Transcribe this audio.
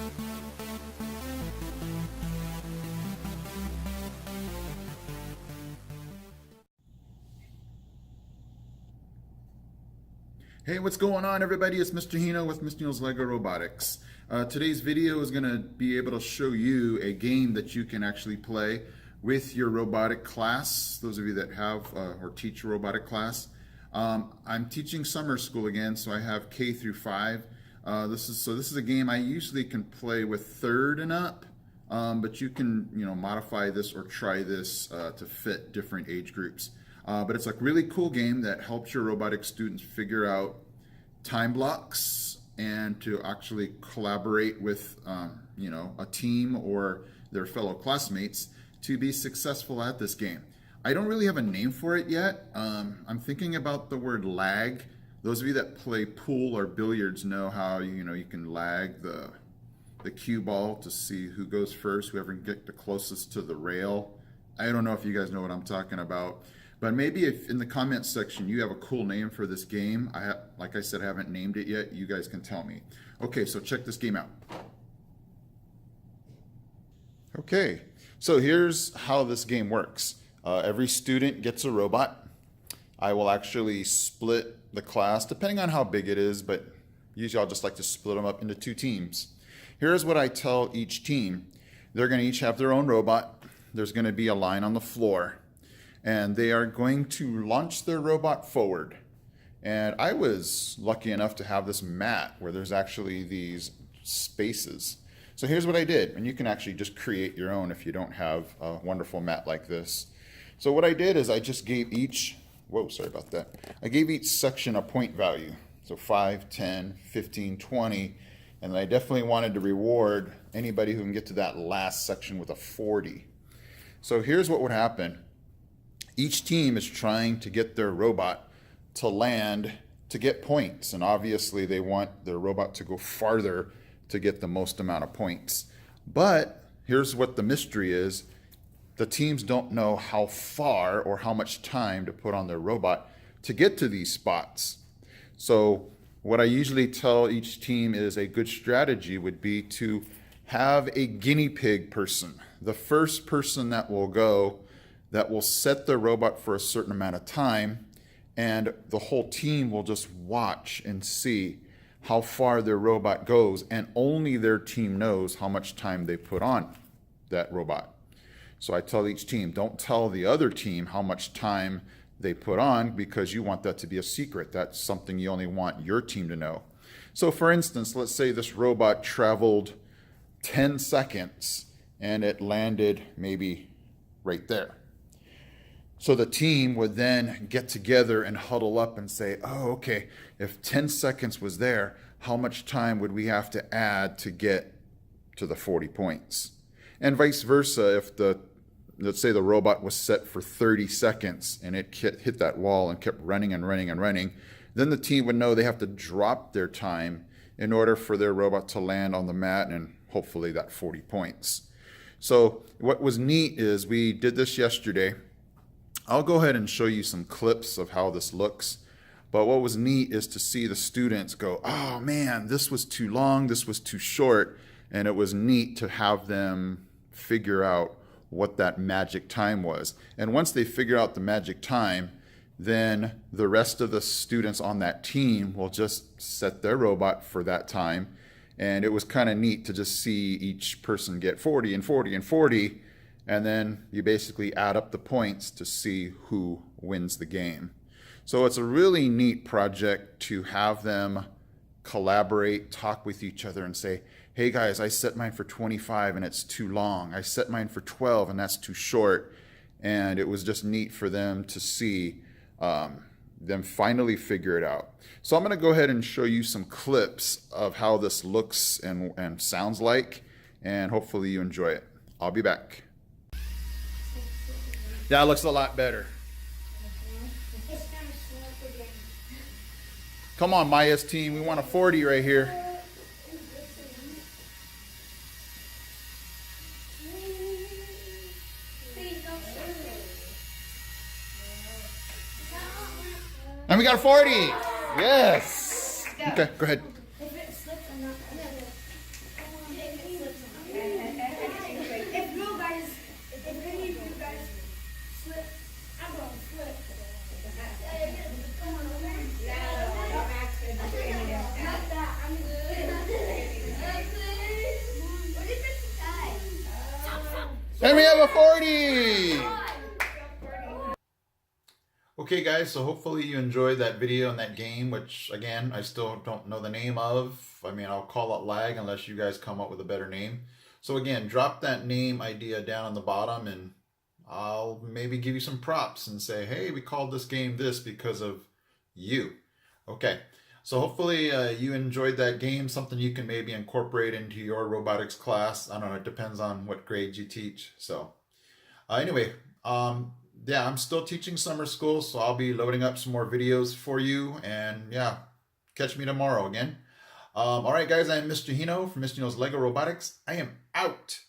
Hey, what's going on, everybody? It's Mr. Hino with Mr. Hino's Lego Robotics. Today's video is going to be able to show you a game that you can actually play with your robotic class. Those of you that have or teach a robotic class. I'm teaching summer school again, so I have K through 5. This is a game I usually can play with 3rd and up, but you can modify this or try this to fit different age groups. But it's a really cool game that helps your robotic students figure out time blocks and to actually collaborate with a team or their fellow classmates to be successful at this game. I don't really have a name for it yet. I'm thinking about the word lag. Those of you that play pool or billiards know how you can lag the cue ball to see who goes first, whoever can get the closest to the rail. I don't know if you guys know what I'm talking about. But maybe if in the comments section you have a cool name for this game. Like I said, I haven't named it yet. You guys can tell me. Okay, so check this game out. Okay, so here's how this game works. Every student gets a robot. I will actually split the class, depending on how big it is, but usually I'll just like to split them up into 2 teams. Here's what I tell each team. They're going to each have their own robot. There's going to be a line on the floor. And they are going to launch their robot forward. And I was lucky enough to have this mat where there's actually these spaces. So here's what I did, and you can actually just create your own if you don't have a wonderful mat like this. So what I did is I just gave each, I gave each section a point value. So 5, 10, 15, 20, and I definitely wanted to reward anybody who can get to that last section with a 40. So here's what would happen. Each team is trying to get their robot to land to get points, and obviously they want their robot to go farther to get the most amount of points. But here's what the mystery is. The teams don't know how far or how much time to put on their robot to get to these spots. So what I usually tell each team is a good strategy would be to have a guinea pig person. The first person that will go that will set the robot for a certain amount of time, and the whole team will just watch and see how far their robot goes, and only their team knows how much time they put on that robot. So I tell each team, don't tell the other team how much time they put on, because you want that to be a secret. That's something you only want your team to know. So for instance, let's say this robot traveled 10 seconds and it landed maybe right there. So the team would then get together and huddle up and say, oh, okay, if 10 seconds was there, how much time would we have to add to get to the 40 points? And vice versa, if let's say the robot was set for 30 seconds and it hit that wall and kept running and running and running, then the team would know they have to drop their time in order for their robot to land on the mat and hopefully that 40 points. So what was neat is we did this yesterday. I'll go ahead and show you some clips of how this looks. But what was neat is to see the students go, oh man, this was too long, this was too short. And it was neat to have them figure out what that magic time was. And once they figure out the magic time, then the rest of the students on that team will just set their robot for that time. And it was kind of neat to just see each person get 40 and 40 and 40. And then you basically add up the points to see who wins the game. So it's a really neat project to have them collaborate, talk with each other and say, hey guys, I set mine for 25 and it's too long. I set mine for 12 and that's too short. And it was just neat for them to see them finally figure it out. So I'm going to go ahead and show you some clips of how this looks and sounds like, and hopefully you enjoy it. I'll be back. Yeah, it looks a lot better. Come on, Maya's team. We want a 40 right here. And we got a 40. Yes. Okay, go ahead. And we have a 40! Okay guys, so hopefully you enjoyed that video and that game, which again, I still don't know the name of. I mean, I'll call it lag unless you guys come up with a better name. So again, drop that name idea down on the bottom and I'll maybe give you some props and say, hey, we called this game this because of you. Okay, so hopefully you enjoyed that game, something you can maybe incorporate into your robotics class. I don't know, it depends on what grades you teach. So anyway, yeah, I'm still teaching summer school, so I'll be loading up some more videos for you. And yeah, catch me tomorrow again. All right, guys, I'm Mr. Hino from Mr. Hino's Lego Robotics. I am out.